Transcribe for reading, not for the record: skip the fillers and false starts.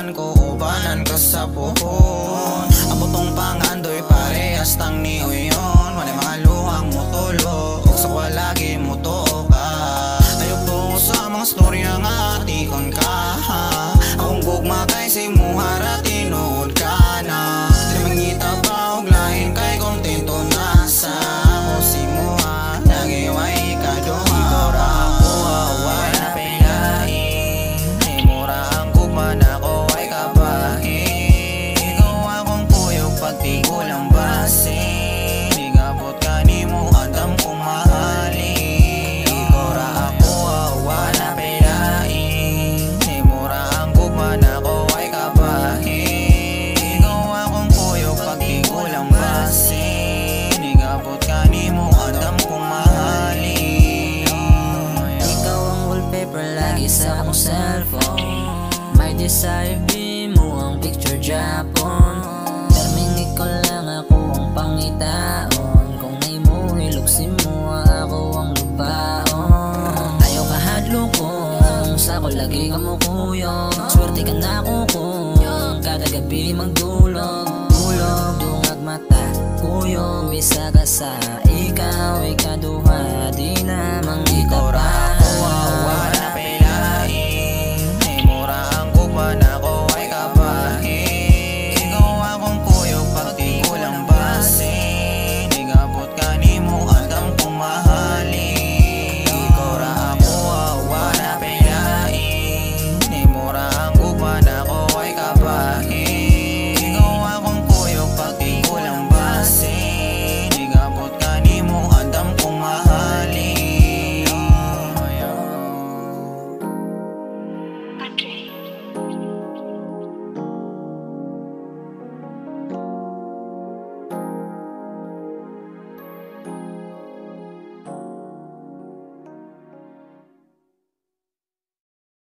Uban ko, ubanan ka sa puhon. Ang butong pangandoy parehas tang ni uyon. Walay mga luhang mo tulo, o sa kwa lagi mo tuo ka. Ayaw po sa mga storya nga tikon ka. Akong gugma kay si muhara tinuod ka na. Di mangita pa og lain kay kontento nasa ako si muha. Nagiway ka doon. Ikaw ra ako away na pilain. Ay mura ang gugma na ko ay kabahin. Ikaw akong kuyog pagti ko lang basin. Igabot ka ni mo adam kong mahalin. Ikaw ra ako away na pilain. Ay mura ang gugma na ko ay kabahin. Ikaw akong kuyog pagti ko lang basin. Igabot ka ni mo adam kong mahalin. Ikaw ang wallpaper lagi sa akong cellphone. May desire mo ang picture Japon. Perming ikaw lang ako ang pangitaon. Kung may mo hiluksin mo ako ang lubaon. Ayaw kahadlo ko sa ako lagi ka mo kuyog. Swerte ka na ako kung kada gabi magdulog. Tulog, dungag mata, kuyog. Bisa ka sa ikaw, ikaduha, di na manggita pa.